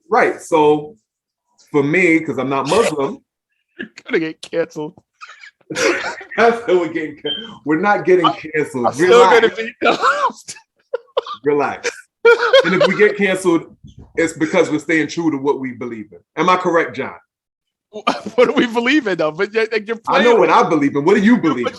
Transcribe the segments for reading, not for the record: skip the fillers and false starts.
Right. So for me, because I'm not Muslim, You're gonna get canceled. we're not getting canceled. I'm still Relax. gonna be the host. Relax. And if we get canceled, it's because we're staying true to what we believe in. Am I correct, John? What do we believe in, though? But you're I know what I believe in. What do you believe in?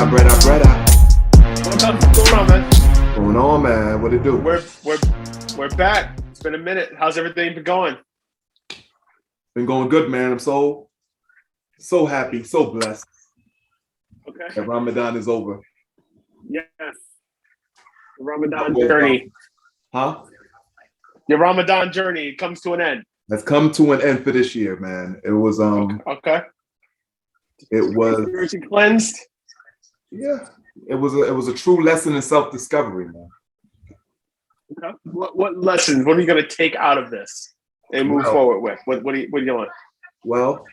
Bretta. What's going on, man? Going on, man? What it do? We're back. It's been a minute. How's everything been going? Been going good, man. I'm so happy, so blessed. Okay. That Ramadan is over. Yes. The Ramadan journey. Huh? Your Ramadan journey comes to an end. Has come to an end for this year, man. It was Okay. It was spiritually cleansed. Yeah. It was a true lesson in self-discovery, man. Okay. What lessons? What are you going to take out of this and move forward with? What are you doing? Well,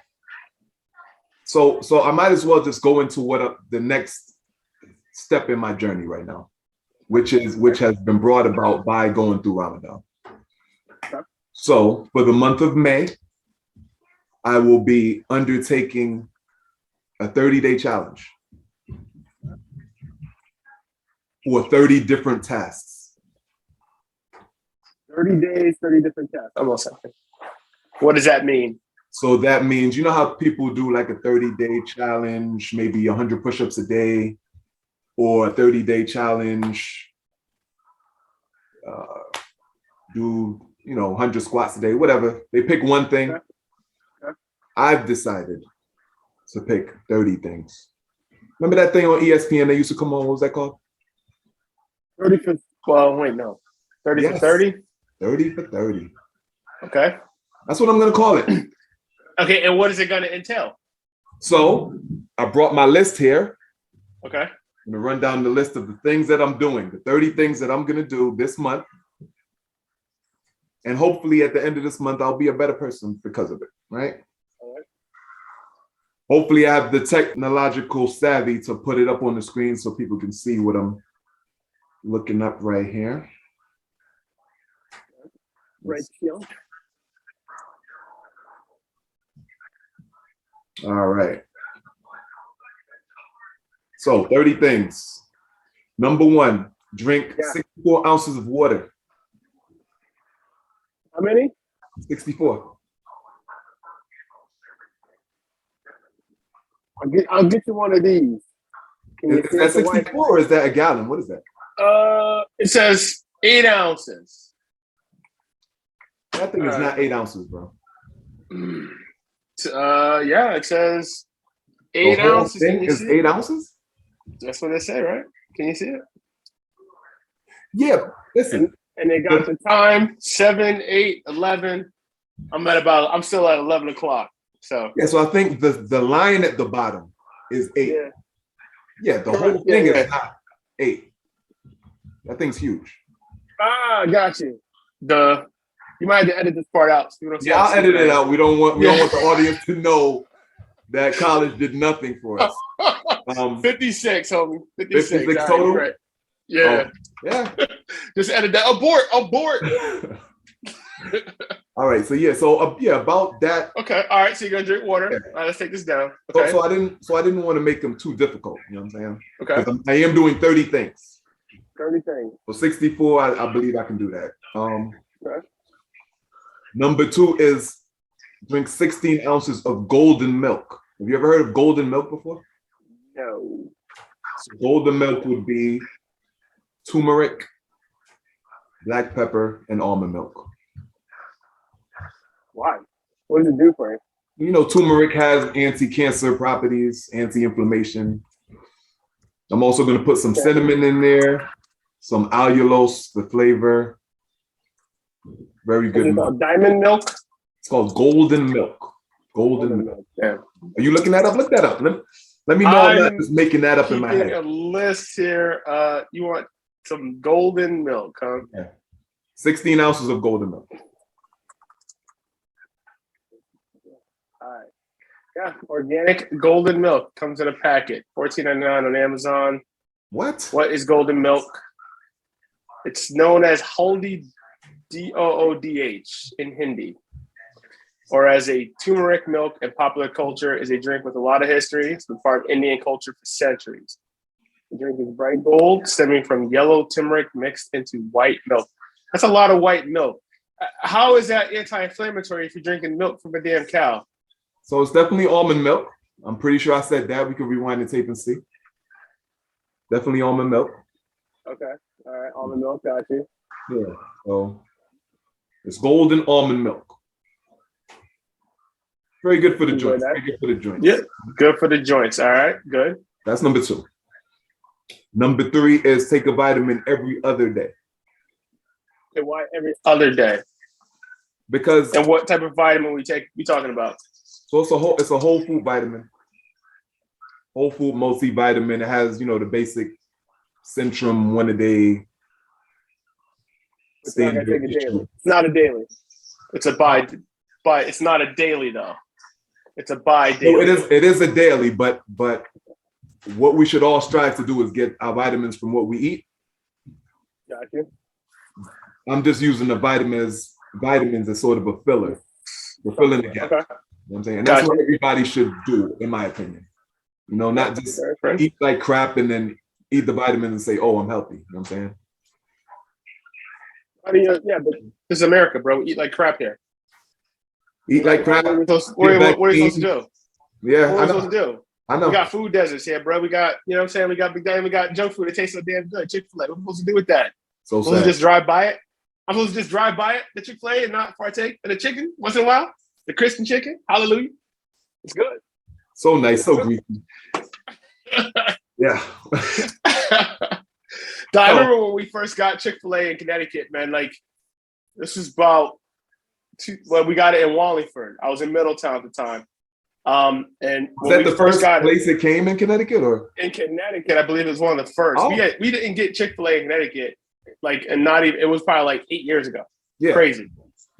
so I might as well just go into the next step in my journey right now, which has been brought about by going through Ramadan. Okay. So for the month of May, I will be undertaking a 30-day challenge for 30 different tasks. 30 days, 30 different tasks. Almost. What does that mean? So that means, you know how people do like a 30-day challenge, maybe 100 push-ups a day, or a 30-day challenge, do 100 squats a day, whatever. They pick one thing. Okay. I've decided to pick 30 things. Remember that thing on ESPN they used to come on? What was that called? 30 for, well, wait, no. 30 for 30? 30 for 30. Okay. That's what I'm going to call it. Okay, and what is it going to entail? So I brought my list here. Okay. I'm going to run down the list of the things that I'm doing, the 30 things that I'm going to do this month. And hopefully at the end of this month, I'll be a better person because of it, right? All right. Hopefully I have the technological savvy to put it up on the screen so people can see what I'm looking up right here. Right here. All right. So 30 things. Number 1, drink 64 ounces of water. How many? 64. I'll get you one of these. Is that 64 or is that a gallon? What is that? It says 8 ounces. That thing is not 8 ounces, bro. Yeah, it says 8 ounces. Thing is 8 ounces? That's what they say, right? Can you see it? Yeah, listen. And they got the time, 7, 8, 11. I'm still at 11 o'clock. So yeah, so I think the line at the bottom is 8. Yeah, the whole thing is not 8. That thing's huge. Got you. You might have to edit this part out. Yeah, I'll edit it out. We don't want the audience to know that college did nothing for us. 56, homie. 56 total? Right. Yeah. Oh, yeah. Just edit that. Abort. All right. So about that. Okay. All right. So you're gonna drink water. Yeah. All right, let's take this down. Okay. So I didn't want to make them too difficult. You know what I'm saying? Okay. I am doing 30 things. 30 things. So 64, I believe I can do that. Okay. Number 2 is drink 16 ounces of golden milk. Have you ever heard of golden milk before? No. So golden milk would be turmeric, black pepper, and almond milk. Why? What does it do for you? You know, turmeric has anti-cancer properties, anti-inflammation. I'm also going to put some cinnamon in there, some allulose, the flavor. Very good milk. Called diamond milk? It's called golden milk. Golden milk. Yeah. Are you looking that up? Look that up. Let me know I'm not just making that up in my head. A list here. You want some golden milk, huh? Yeah. 16 ounces of golden milk. Yeah, organic golden milk comes in a packet, $14.99 on Amazon. What? What is golden milk? It's known as Haldi, Doodh in Hindi, or as a turmeric milk in popular culture is a drink with a lot of history. It's been part of Indian culture for centuries. The drink is bright gold, stemming from yellow turmeric mixed into white milk. That's a lot of white milk. How is that anti-inflammatory if you're drinking milk from a damn cow? So it's definitely almond milk. I'm pretty sure I said that. We could rewind the tape and see. Definitely almond milk. Okay. All right. Almond milk. Got you. Yeah. So it's golden almond milk. Very good for the joints. Very good for the joints. Yeah. Good for the joints. All right. Good. That's number 2. Number 3 is take a vitamin every other day. Okay, why every other day? Because and what type of vitamin we talking about? So it's a whole food vitamin. Whole food multivitamin. It has, the basic Centrum 1 a day. It's not gonna take a daily. It's not a daily. It's a buy. It's not a daily though. It's a buy daily. So it is a daily, but what we should all strive to do is get our vitamins from what we eat. Got you. I'm just using the vitamins as sort of a filler. We're filling the gap. Okay. You know what I'm saying? And that's what everybody should do, in my opinion. Not just eat like crap and then eat the vitamins and say, oh, I'm healthy. You know what I'm saying? Yeah, but this is America, bro. We eat like crap here. Eat like crap? What are you supposed to do? Yeah, what are we supposed to do? I know. We got food deserts here, bro. We got, you know what I'm saying? We got junk food that tastes so damn good. Chick-fil-A. What are we supposed to do with that? So I'm supposed to just drive by it? I'm supposed to just drive by it, the Chick-fil-A, and not partake of the chicken once in a while? The Christian chicken? Hallelujah. It's good. So nice, so greasy. Yeah. I remember when we first got Chick-fil-A in Connecticut, man. Like, this was about we got it in Wallingford. I was in Middletown at the time. And was that the first place it came in Connecticut, or in Connecticut? I believe it was one of the first. Oh. We didn't get Chick-fil-A in Connecticut, and not even. It was probably like 8 years ago. Yeah. Crazy.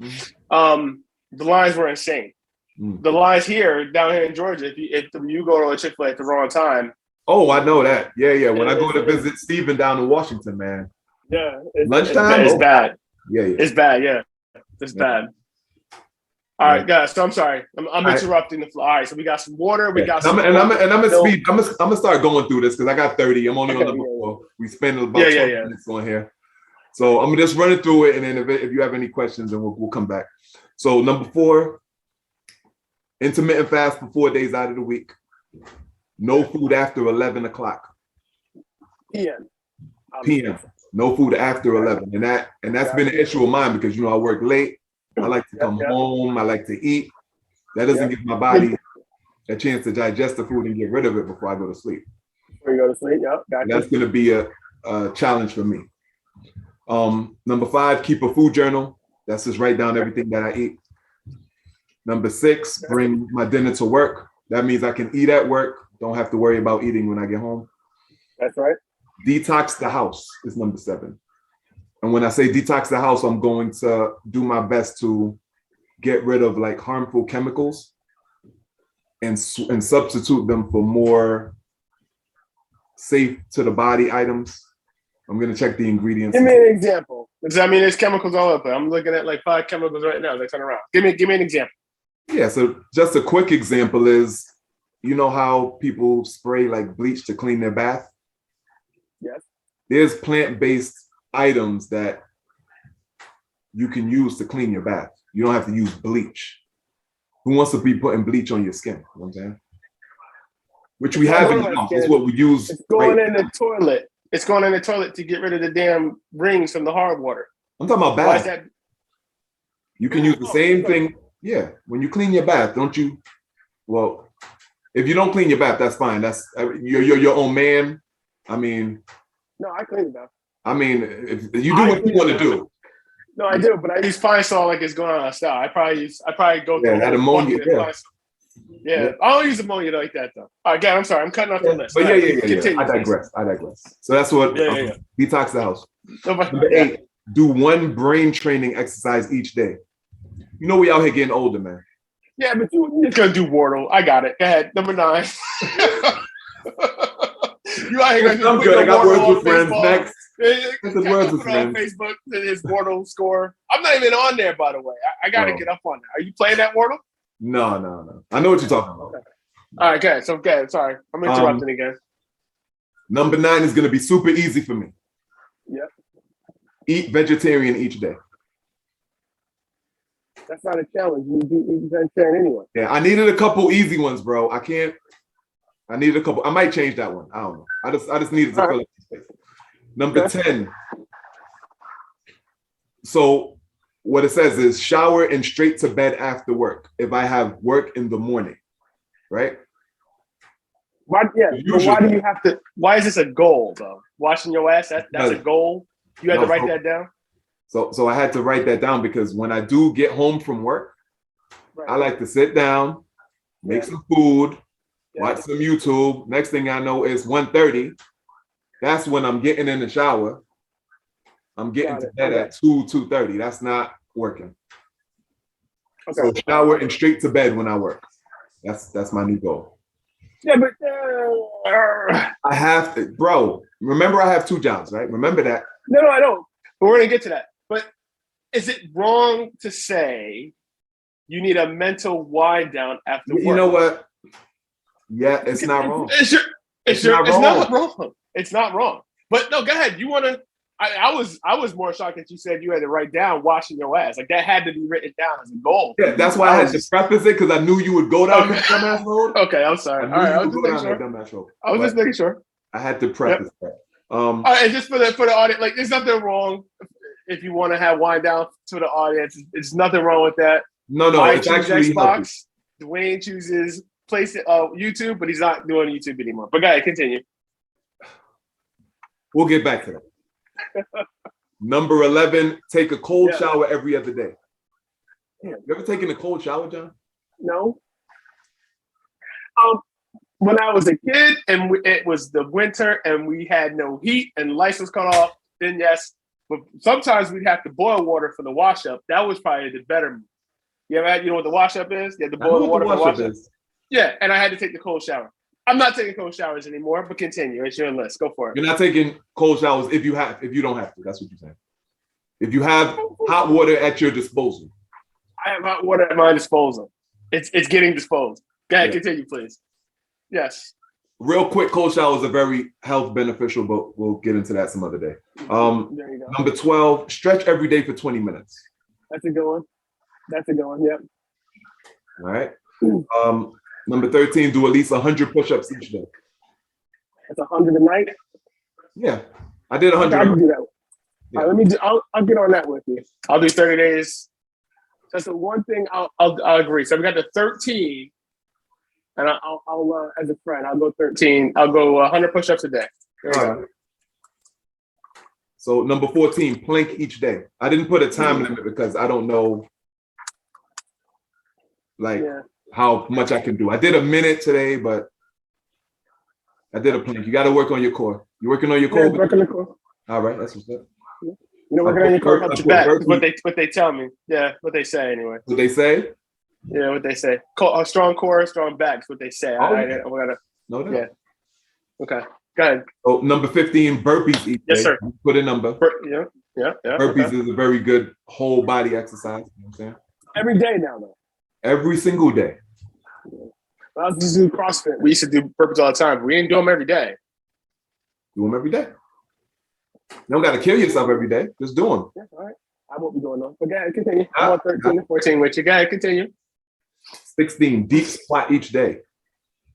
The lines were insane. The lines down here in Georgia, if you go to a Chick-fil-A at the wrong time. Oh, I know that. Yeah. When I go to visit Stephen down in Washington, man. Yeah. Lunchtime? It's bad. Yeah. It's bad, yeah. It's bad. All right, guys. So I'm sorry. I'm interrupting the flow. All right, so we got some water. We got some. I'm gonna speed. I'm gonna start going through this because I got 30. I'm only on number 4. We spent about 20 minutes on here, so I'm just running through it, and then if you have any questions, then we'll come back. So number 4, intermittent fast for 4 days out of the week. No food after 11 o'clock. PM. No food after 11, and that's been an issue of mine because I work late. I like to come home. I like to eat. That doesn't give my body a chance to digest the food and get rid of it before I go to sleep. Before you go to sleep, gotcha. That's going to be a challenge for me. Number 5, keep a food journal. That's just write down everything that I eat. Number 6, bring my dinner to work. That means I can eat at work. Don't have to worry about eating when I get home. That's right. Detox the house is number 7. And when I say detox the house, I'm going to do my best to get rid of like harmful chemicals and substitute them for more safe to the body items. I'm going to check the ingredients. Give me an example. Because there's chemicals all over. I'm looking at like 5 chemicals right now. They turn around. Give me an example. Yeah. So just a quick example is, how people spray like bleach to clean their bath? Yes. There's plant-based items that you can use to clean your bath. You don't have to use bleach. Who wants to be putting bleach on your skin? You know what I'm saying? Which we have in the house. That's what we use. It's going in the toilet. It's going in the toilet to get rid of the damn rings from the hard water. I'm talking about bath. Why is that? You can use the same thing. Yeah. When you clean your bath, don't you? Well, if you don't clean your bath, that's fine. That's you're your own man. No, I clean the bath. If you do what you want to do. No, I do, but I use Pine Sol like it's going on a style. I probably go through that ammonia. Yeah. I don't use ammonia like that though. All right, I'm sorry, I'm cutting off the list. But yeah. I digress. So that's what detox the house. Number 8, do one brain training exercise each day. We out here getting older, man. Yeah, but you're just gonna do Wardle. I got it. Go ahead. Number 9. You out here gonna I'm good. I got words with friends. Next. Put it on Facebook. His Wardle score. I'm not even on there, by the way. I got to get up on that. Are you playing that Wardle? No. I know what you're talking about. Okay. All right, good. So good. Sorry, I'm interrupting again. Number 9 is gonna be super easy for me. Yep. Eat vegetarian each day. That's not a challenge. You do vegetarian anyway. Yeah, I needed a couple easy ones, bro. I needed a couple. I might change that one. I don't know. I just needed to fill up the space. Number 10. So what it says is shower and straight to bed after work. If I have work in the morning, right? Why? Yeah. But why do you have to? Why is this a goal though? Washing your ass. That's a goal. You had to write that down. So I had to write that down because when I do get home from work, I like to sit down, make some food. Watch some YouTube. Next thing I know is 1:30. That's when I'm getting in the shower. I'm getting to bed at 2:30. That's not working. Okay. So shower and straight to bed when I work. That's my new goal. Yeah, but I have to, bro. Remember, I have 2 jobs, right? Remember that. No, I don't. But we're gonna get to that. But is it wrong to say you need a mental wind down after work? You know what? Yeah, it's not wrong. It's not wrong. It's not wrong. But no, go ahead. You want to? I was more shocked that you said you had to write down washing your ass. Like that had to be written down as a goal. Yeah, that's why I had to preface it because I knew you would go down that dumbass road. Okay, I'm sorry. All right, I was just making sure. I had to preface that. All right, and just for the audience, like there's nothing wrong if you want to have wind down to the audience. It's nothing wrong with that. No, it's actually Xbox. Dwayne chooses YouTube, but he's not doing YouTube anymore. But go ahead, continue. We'll get back to that. Number 11, take a cold shower every other day. You ever taken a cold shower, John? No. When I was a kid and it was the winter and we had no heat and lights was cut off, then yes. But sometimes we'd have to boil water for the wash up. That was probably the better move. You know what the wash up is? You have to boil water for the wash up. Yeah, and I had to take the cold shower. I'm not taking cold showers anymore, but continue. It's your list. Go for it. You're not taking cold showers if you don't have to. That's what you're saying. If you have hot water at your disposal. I have hot water at my disposal. It's getting disposed. Go ahead, continue, please. Yes. Real quick, cold showers are very health beneficial, but we'll get into that some other day. There you go. Number 12, stretch every day for 20 minutes. That's a good one. Yep. All right. Number 13, do at least 100 push-ups each day. That's 100 a night? Yeah. I did 100. I can do that. Yeah. All right, I'll get on that with you. I'll do 30 days. That's the one thing I'll agree. So we got the 13, and I'll as a friend, I'll go 13. I'll go 100 push-ups a day. There you go. So number 14, plank each day. I didn't put a time limit because I don't know how much I can do. I did a minute today, but I did a plank. You got to work on your core. You working on your core? Yeah, working on the core. All right, that's what's up. Yeah. You know, working on your core helps your back. What they tell me. Yeah, what they say anyway. What they say? Yeah, what they say. A strong core, strong back. What they say. No doubt. Yeah. Okay. Go ahead. Oh, number 15, burpees each day. Yes, sir. Put a number. Yeah. Burpees is a very good whole body exercise. You know what I'm saying? Every day now, though. Every single day. I was just doing CrossFit. We used to do burpees all the time. But we didn't do them every day. Do them every day. You don't got to kill yourself every day. Just do them. Yeah, all right. I won't be doing them. But go ahead, continue. I'm on 13 and 14 with you. Go ahead, continue. 16, deep squat each day.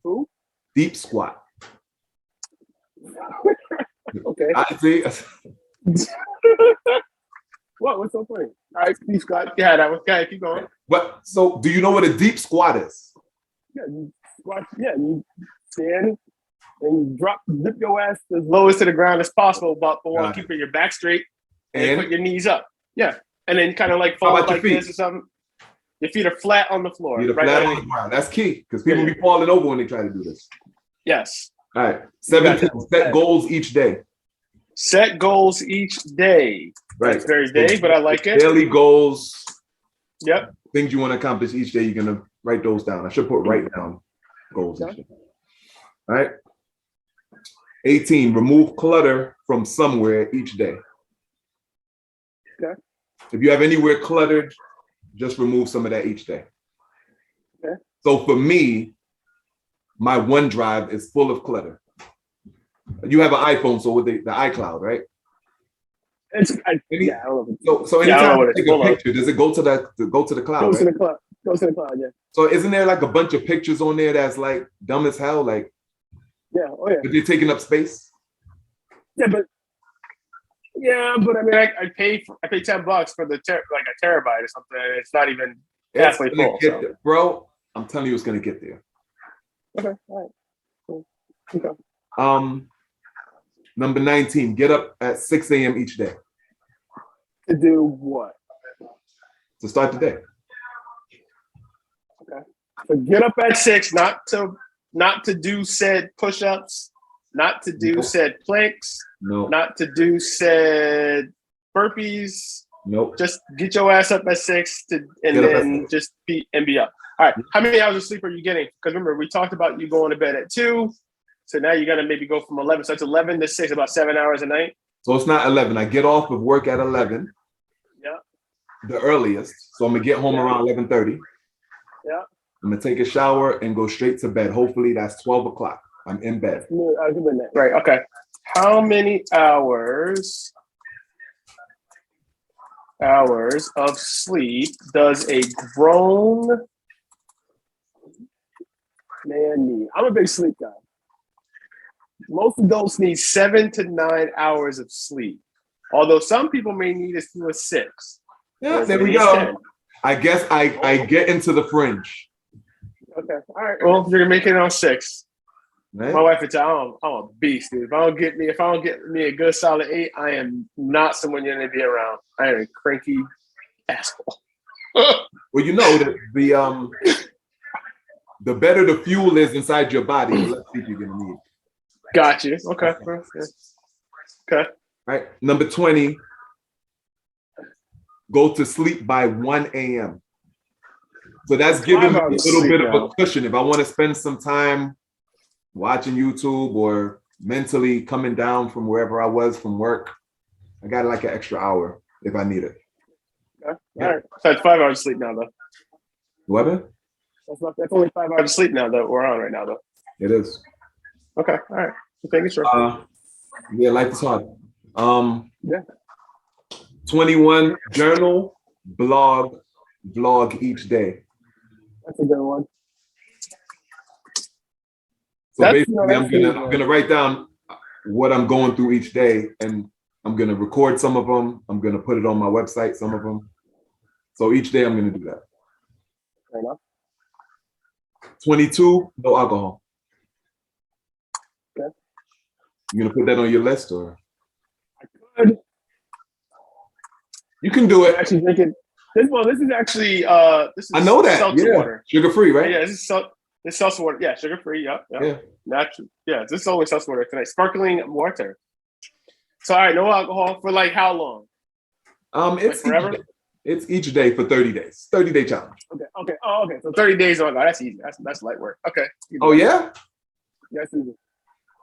Who? Deep squat. Okay. I see. What? What's so funny? All right, deep squat. Yeah, that was good. Keep going. What? So, do you know what a deep squat is? Yeah, you squat. Yeah, you stand and you dip your ass as low as to the ground as possible, but while keeping your back straight and put your knees up. Yeah, and then kind of like fall like this or something. Your feet are flat on the floor. Feet are flat on the ground. That's key because people be falling over when they try to do this. Yes. All right. 17, set goals each day. Set goals each day. Right. That's very vague, but I like it. Daily goals. Yep. Things you want to accomplish each day. You're going to Write those down. I should put write down goals and shit. All right. 18, remove clutter from somewhere each day. Okay. If you have anywhere cluttered, just remove some of that each day. Okay. So for me, my OneDrive is full of clutter. You have an iPhone, so with the iCloud, right? I don't know. So Yeah, I don't know anytime what you it's take full a of. picture, does it go to the cloud? Goes to Right? the cloud. Goes to the cloud. Yeah. So isn't there like a bunch of pictures on there that's like dumb as hell? Like, Yeah. Oh yeah. but they're taking up space. Yeah, but I mean, I pay $10 for like a terabyte or something. And it's not even halfway It's gonna full. get So. there. Bro, I'm telling you, it's gonna get there. Okay. All right. Cool. Okay. Number 19, get up at 6 a.m. each day To do what? to start the day. Okay. So get up at 6, not to do said push-ups, not to do Nope. said planks, No, not to do said burpees. nope. Just get your ass up at 6 and Get up at then 6. just be up. All right. How many hours of sleep are you getting? Because remember, we talked about you going to bed at 2. So now you're gonna maybe go from 11. So it's 11 to 6, about 7 hours a night. So it's not 11. I get off of work at 11. Yeah. The earliest. So I'm gonna get home around 11:30. Yeah. I'm gonna take a shower and go straight to bed. Hopefully that's 12 o'clock. I'm in bed. Right. Okay. How many hours of sleep does a grown man need? I'm a big sleep guy. Most adults need 7 to 9 hours of sleep, although some people may need as few as 6. Yeah, there we go. I guess I get into the fringe. Okay. All right. Well, you're making it on 6. Right? My wife would tell I'm a beast, dude. If I don't get me a good solid 8, I am not someone you're gonna be around. I am a cranky asshole. Well, you know that the better the fuel is inside your body, the less sleep you're gonna need. Got you. Okay. Okay. Right. Number 20, go to sleep by 1 a.m. So that's giving me a little bit of a cushion. If I want to spend some time watching YouTube or mentally coming down from wherever I was from work, I got like an extra hour if I need it. Okay. All right. So it's 5 hours of sleep now, though. What? That's only 5 hours of sleep now that we're on right now, though. It is. Okay. All right. Thank you, sir. Yeah, life is hard. Yeah. 21, journal, vlog each day. That's a good one. So basically, I'm gonna write down what I'm going through each day, and I'm gonna record some of them. I'm gonna put it on my website, some of them. So each day I'm gonna do that. Fair enough. 22, no alcohol. Okay. You gonna put that on your list, or I could. You can do it. I'm actually drinking. This is actually this is I know that. seltzer water. Sugar free, right? Yeah, this is seltzer water. Yeah, sugar free. Yep. Yeah. Natural. Yeah, this is only seltzer water tonight. Sparkling water. So all right, no alcohol for like how long? It's like forever. It's each day for 30 days. 30-day challenge. Okay. Oh, okay. So 30 days. Oh my God, that's easy. That's light work. Okay. Oh yeah. That's easy.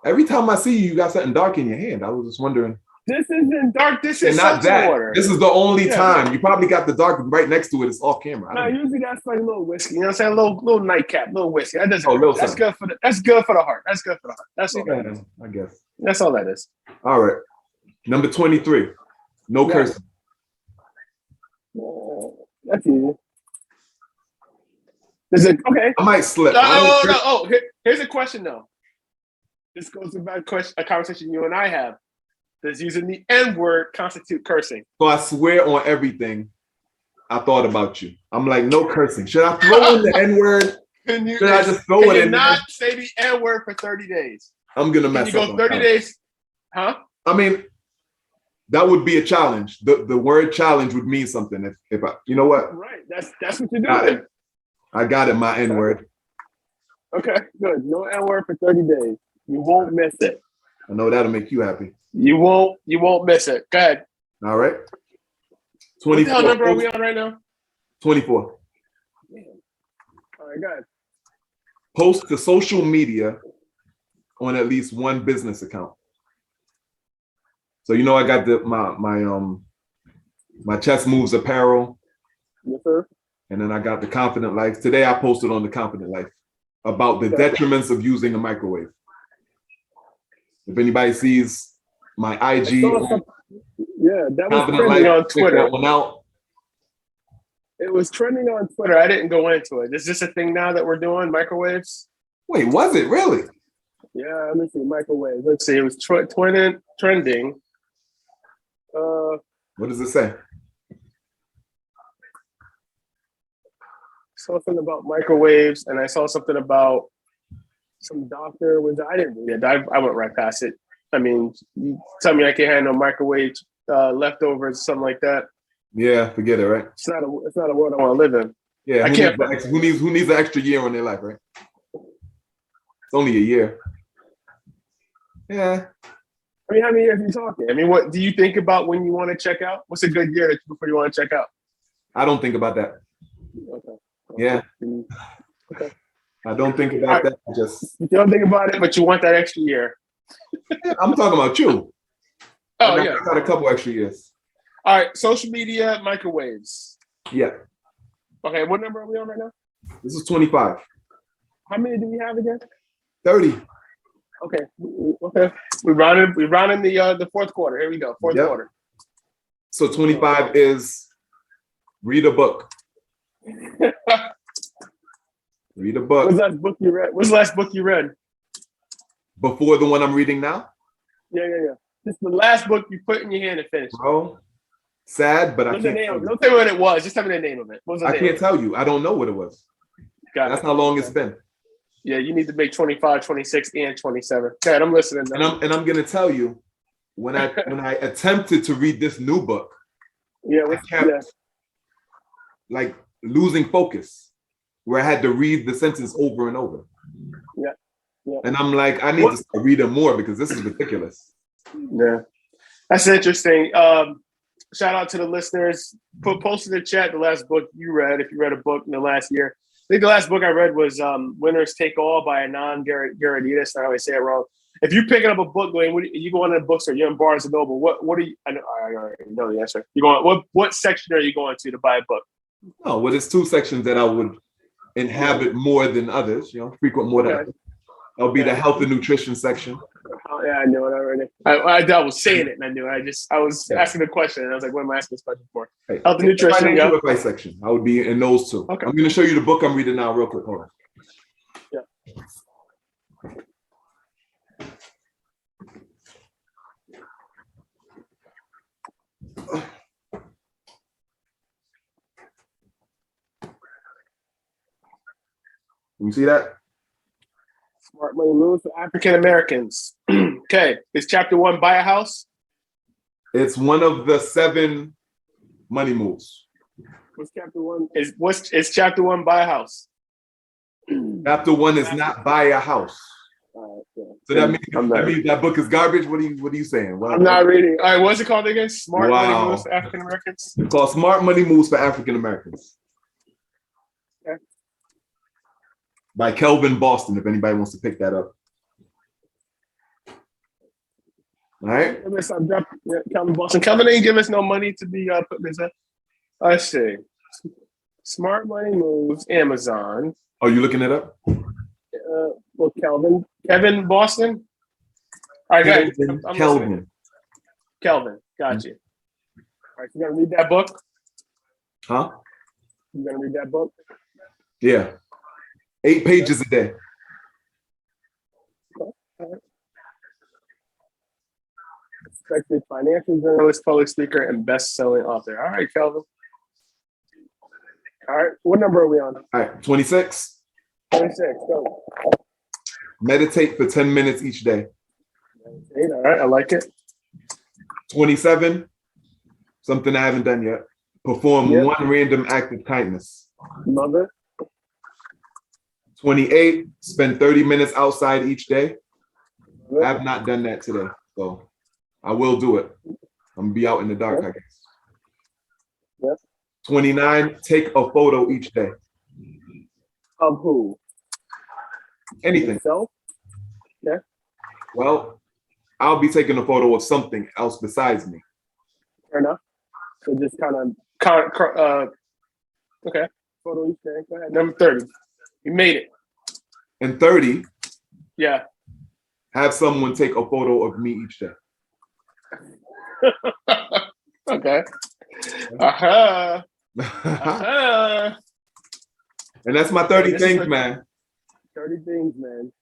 Every time I see you, you got something dark in your hand. I was just wondering. This isn't dark. This is not seltzer water. This is the only time. You probably got the dark right next to it. It's off camera. No, usually that's like a little whiskey. You know what I'm saying? A little nightcap, little whiskey. That doesn't. That's something. good that's good for the heart. That's good for the heart. That's all that is. I guess. That's all that is. All right. Number 23. No cursing. That's easy. Is it okay? I might slip. Here's a question though. This goes about a conversation you and I have. Does using the N-word constitute cursing? So I swear on everything, I thought about you. I'm like, no cursing. Should I throw in the N-word? Should I just throw it in? Can you not say the N-word for 30 days? I'm gonna mess up. Can you go 30 days? Huh? I mean, that would be a challenge. The word challenge would mean something. If I, you know what? Right. That's what you're doing. I got it. My N-word. Okay. Good. No N-word for 30 days. You won't miss it. I know that'll make you happy. You won't miss it. Go ahead. All right. 24. What the hell number are we on right now? 24. Man. All right, go ahead. Post to social media on at least one business account. So you know I got my Chess Moves apparel, Yes, sir. and then I got the Confident Life. Today I posted on the Confident Life about the detriments of using a microwave. If anybody sees my IG, Yeah, that was Confident trending Life, on check Twitter. that one out. It was trending on Twitter. Twitter, I didn't go into it. Is this a thing now that we're doing, microwaves? Wait, was it really? Yeah, let me see. Microwave. Let's see. It was trending. What does it say? Saw something about microwaves, and I saw something about some doctor was. I didn't read it. I went right past it. I mean, you tell me I can't handle microwave leftovers, something like that. Yeah, forget it, right? It's not a world I want to live in. Yeah, I can't- who needs an extra year on their life, right? It's only a year. Yeah. I mean, how many years are you talking? I mean, what do you think about when you want to check out? What's a good year before you want to check out? I don't think about that. Okay. Yeah. Okay. I don't think about that. You don't think about it, but you want that extra year. I'm talking about you. Oh, I yeah. got a couple extra years. All right. Social media, microwaves. Yeah. Okay. What number are we on right now? This is 25. How many do we have again? 30. Okay. Okay. We rounded the fourth quarter. Here we go. Fourth Yep. quarter. So 25 is read a book. Read a book. What's the last book you read? What's the last book you read? Before the one I'm reading now? Yeah. This is the last book you put in your hand and finished. Bro, sad, but What's I the name can't. of it? Don't tell me what it was. Just tell me the name of it. What was the I name can't of it? tell you. I don't know what it was. Got That's it. how long it's been. Yeah, you need to make 25, 26, and 27. Okay, I'm listening now. And I'm gonna tell you, when I attempted to read this new book, Yeah. I kept like losing focus, where I had to read the sentence over and over. Yeah. And I'm like, I need to start reading more because this is ridiculous. Yeah, that's interesting. Shout out to the listeners. Post in the chat the last book you read, if you read a book in the last year. I think the last book I read was Winners Take All by Anand Garaditas. I always say it wrong. If you're picking up a book, Dwayne, you go into the bookstore, you're in Barnes and Noble. What are you? I already know the answer. You going? What section are you going to buy a book? No, well, there's two sections that I would inhabit more than others. You know, frequent more than others. That'll be the health and nutrition section. Oh, yeah, I knew it already. I was saying it and I knew it. I was asking the question and I was like, what am I asking this question for? Hey, Health and nutrition. Financial advice section. I would be in those two. Okay. I'm going to show you the book I'm reading now, real quick. Hold on. You see that? Smart money moves for African Americans. Okay, is chapter 1 buy a house? It's one of the 7 money moves. What's chapter 1? Is chapter 1 buy a house? Chapter 1 is not buy a house. So that means that book is garbage. What are you saying? Well, I'm not reading. All right, what's it called again? Smart Wow. money moves for African Americans. It's called Smart Money Moves for African Americans. Okay. By Kelvin Boston, if anybody wants to pick that up. All right. Calvin Boston. Calvin ain't give us no money to be putting this up. Let's see. Smart money moves, Amazon. Oh, you looking it up? Well, Kevin Boston. All right, guys. Kelvin. Got you. All right, you gonna read that book? Huh? You gonna read that book? Yeah. 8 pages a day. All right. Respected financial journalist, public speaker, and best-selling author. All right, Kelvin. All right, what number are we on? All right, 26. 26, go. Meditate for 10 minutes each day. All right, I like it. 27. Something I haven't done yet. Perform one random act of kindness. Love it. 28. Spend 30 minutes outside each day. I have not done that today, so I will do it. I'm gonna be out in the dark, I guess. Yep. 29. Take a photo each day. Of who? Anything. Yourself? Well, I'll be taking a photo of something else besides me. Fair enough. So just kind of Okay. photo each day. Go ahead. Number 30. You made it. And 30, Yeah. have someone take a photo of me each day. Okay. Uh-huh. Uh-huh. And that's my 30 This is things, what- man. 30 things, man.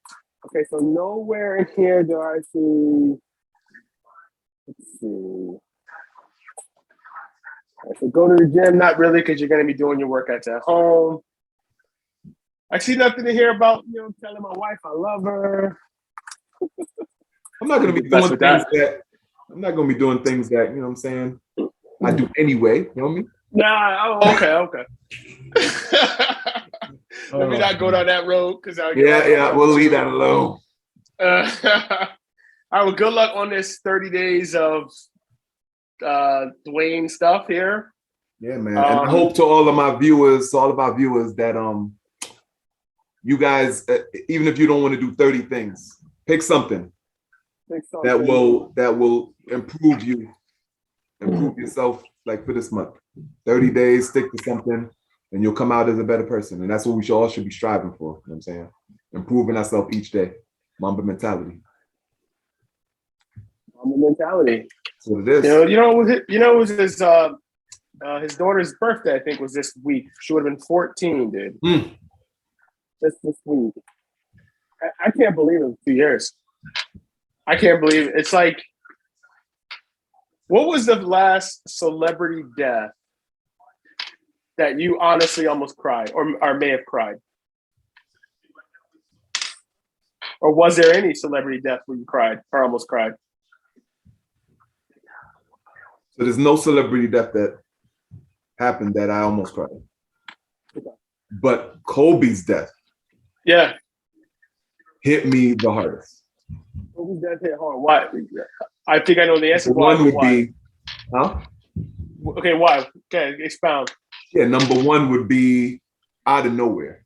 Okay, so nowhere in here do I see. Let's see. So go to the gym. Not really, because you're going to be doing your workouts at home. I see nothing to hear about, Telling my wife I love her. I'm not gonna be Mess doing with things that. that I'm not gonna be doing things that, you know what I'm saying, I do anyway. You know what I mean? Nah. Oh, Okay. Let me not go down that road because I'll get Yeah, we'll leave that alone. all right, well, good luck on this 30 days of Dwayne stuff here. Yeah, man. And I hope to all of our viewers that you guys, even if you don't want to do 30 things, pick something that will improve yourself, like for this month. 30 days, stick to something, and you'll come out as a better person. And that's what we all should be striving for. You know what I'm saying? Improving ourselves each day. Mamba mentality. Mamba mentality. That's what it is. It was his daughter's birthday, I think, was this week. She would have been 14, dude. Just this week. I can't believe it. 2 years. I can't believe it. It's like, what was the last celebrity death that you honestly almost cried or may have cried? Or was there any celebrity death where you cried or almost cried? So there's no celebrity death that happened that I almost cried. But Kobe's death hit me the hardest. Kobe's death hit hard. Why? I think I know the answer. One would why? be, huh? Okay, why? Okay, expound. Yeah, number one would be out of nowhere.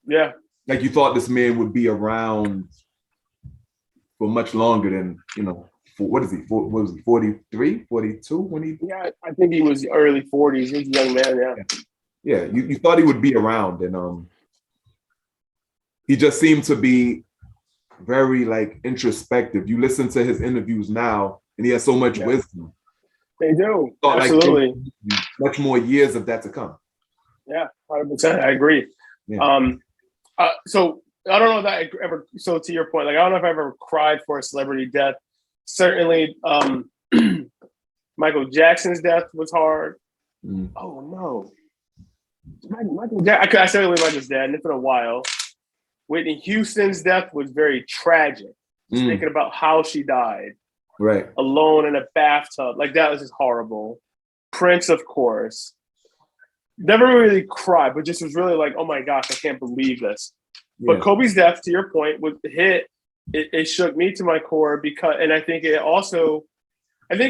Yeah. Like you thought this man would be around for much longer than, what is he? What was he, 43, 42 when he? Yeah, I think he was early 40s. He was a young man, yeah. Yeah, you thought he would be around, and he just seemed to be very introspective. You listen to his interviews now, and he has so much wisdom. They do. Absolutely. Much more years of that to come. Yeah, 100%. I agree. Yeah. So I don't know if I ever. So to your point, I don't know if I ever cried for a celebrity death. Certainly, Michael Jackson's death was hard. Oh no, Michael Jackson. I certainly Michael's dead, and it's been a while. Whitney Houston's death was very tragic. Just thinking about how she died, right, alone in a bathtub, that was just horrible. Prince, of course. Never really cried, but just was really oh my gosh, I can't believe this. Yeah. But Kobe's death, to your point, was hit. It shook me to my core and I think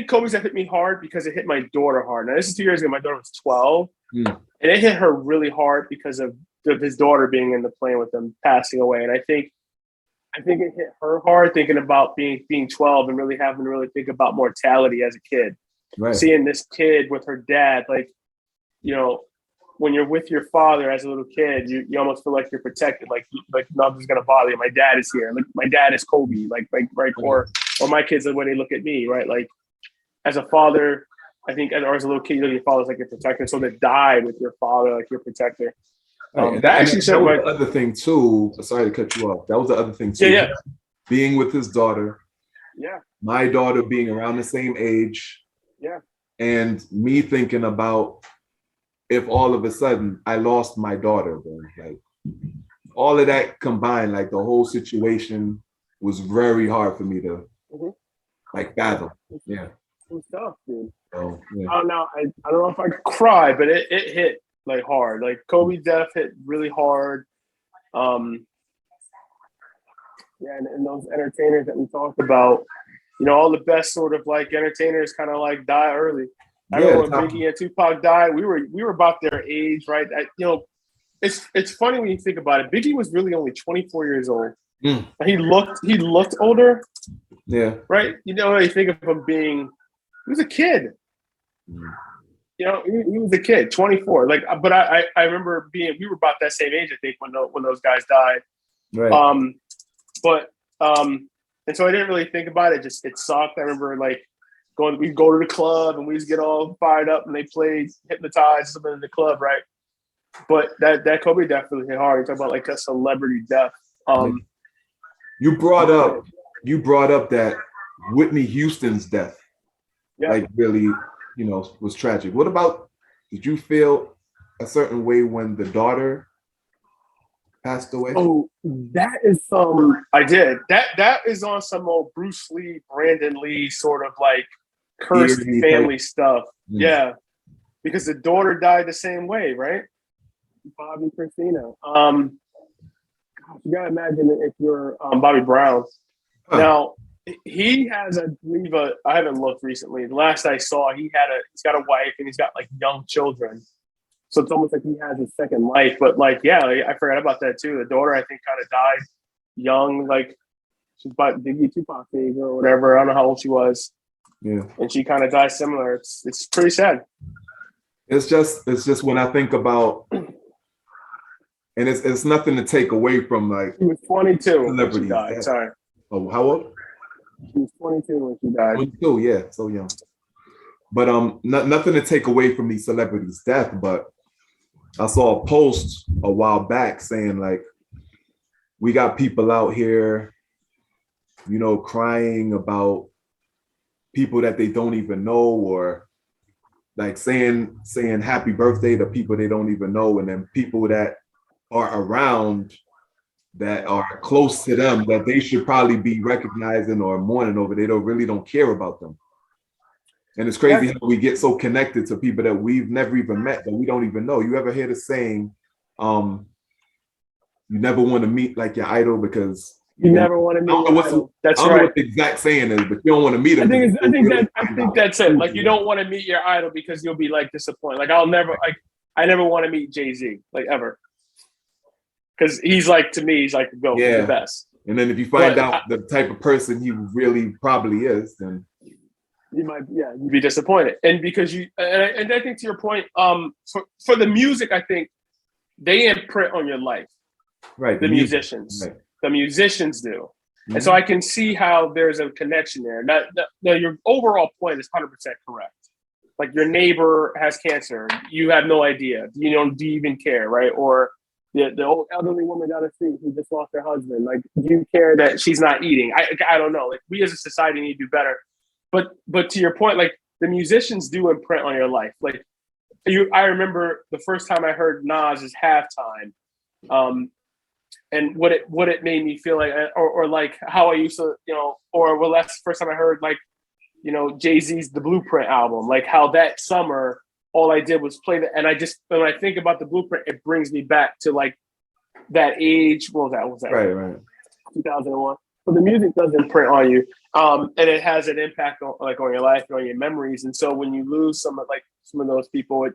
Kobe's death hit me hard because it hit my daughter hard. Now this is 2 years ago. My daughter was 12, and it hit her really hard because of his daughter being in the plane with him passing away. And I think it hit her hard thinking about being 12 and really having to really think about mortality as a kid. Right. Seeing this kid with her dad, when you're with your father as a little kid, you almost feel like you're protected, like nothing's gonna bother you. My dad is here. My dad is Kobe. Right, or my kids are when they look at me, right? As a father, I think, or as a little kid, you look at your father like your protector. So to die with your father like your protector. Right. That was the other thing too. Sorry to cut you off. That was the other thing too. Yeah. Being with his daughter. Yeah. My daughter being around the same age. Yeah. And me thinking about if all of a sudden I lost my daughter, all of that combined, the whole situation was very hard for me to fathom. Yeah. It was tough, dude. So, yeah. I don't know. I don't know if I cried, but it hit hard. Kobe's death hit really hard. Yeah, and those entertainers that we talked about, all the best sort of entertainers kind of die early. I remember when Biggie and Tupac died, we were about their age, right? it's funny when you think about it. Biggie was really only 24 years old. Mm. He looked older, Yeah. right? You know, you think of him being, he was a kid. Mm. You know, he was a kid, 24. Like, but I remember we were about that same age, I think, when those guys died. Right. And so I didn't really think about it. It sucked. I remember like we'd go to the club and we'd get all fired up and they played Hypnotized or something in the club, right? But that Kobe definitely hit hard. You talk about like a celebrity death. You brought up that Whitney Houston's death, like really, was tragic. What about, did you feel a certain way when the daughter passed away? Oh, that is I did. That is on some old Bruce Lee, Brandon Lee sort of like cursed family stuff. Mm. Yeah. Because the daughter died the same way, right? Bobby Christina. You gotta imagine if you're Bobby Brown. Huh. Now he has, I believe, I haven't looked recently. The last I saw, he's got a wife and he's got like young children. So it's almost like he has a second life. But like, yeah, I forgot about that too. The daughter, I think, kind of died young, like she's about Biggie Tupac age or whatever. I don't know how old she was. Yeah. And she kind of died similar. It's pretty sad. It's just when I think about, and it's nothing to take away from like. She was 22 when she died. Yeah. Sorry. Oh, how old? She was 22 when she died. 22, yeah, so young. But nothing to take away from these celebrities' death, but I saw a post a while back saying like, we got people out here, crying about people that they don't even know, or like saying happy birthday to people they don't even know, and then people that are around that are close to them that they should probably be recognizing or mourning over, they really don't care about them. And it's crazy how we get so connected to people that we've never even met, that we don't even know. You ever hear the saying, you never want to meet like your idol because you never want to meet your idol. That's right. I don't know what the exact saying is, but you don't want to meet him. I think that's it. Like, you don't want to meet your idol because you'll be like disappointed. Like, I never want to meet Jay-Z, like ever. Because he's like, to me, he's like the best. And then if you find out the type of person he really probably is, then you might, you'd be disappointed. And because and I think to your point, for the music, I think they imprint on your life. Right. The musicians. Right. The musicians do. Mm-hmm. And so I can see how there's a connection there. Now, your overall point is 100% correct. Like, your neighbor has cancer. You have no idea. Do you even care, right? Or the old elderly woman down the street who just lost her husband. Like, do you care that she's not eating? I don't know. Like, we as a society need to do better. But to your point, like, the musicians do imprint on your life. Like, I remember the first time I heard Nas's Halftime, and what it made me feel like, or like how I used to, that's the first time I heard like, Jay-Z's The Blueprint album, like how that summer all I did was play that, and when I think about The Blueprint, it brings me back to like that age. What was that? Right. 2001. So the music does imprint on you, and it has an impact on your life and on your memories. And so when you lose some of those people,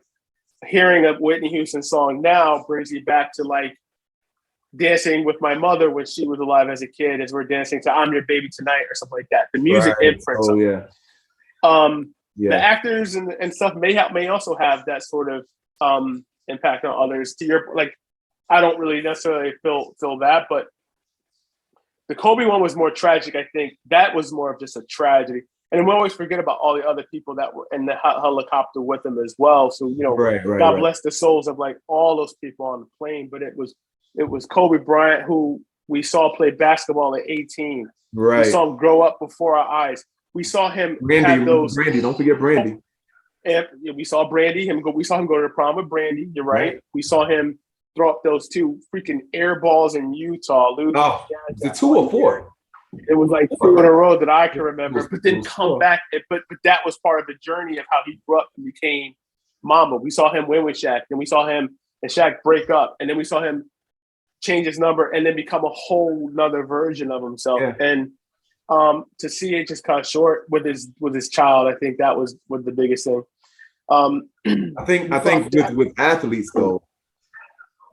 hearing a Whitney Houston song now brings you back to like dancing with my mother when she was alive as a kid, as we're dancing to "I'm Your Baby Tonight" or something like that. The music imprints. Oh yeah. The actors and stuff may also have that sort of impact on others. To your, like, I don't really necessarily feel that, but the Kobe one was more tragic. I think that was more of just a tragedy. And we always forget about all the other people that were in the helicopter with him as well. So, God bless the souls of like all those people on the plane. But it was Kobe Bryant, who we saw play basketball at 18. Right. We saw him grow up before our eyes. We saw him have those. Brandy, don't forget Brandy. And we saw Brandy. We saw him go to the prom with Brandy. You're right. We saw him throw up those 2 freaking air balls in Utah. Was it 2 or 4? It was like 2 in a row that I can remember, but then come back. But that was part of the journey of how he grew up and became Mamba. We saw him win with Shaq, and we saw him and Shaq break up, and then we saw him change his number and then become a whole nother version of himself. Yeah. And to see it just cut short with his child, I think that was the biggest thing. I think with athletes though,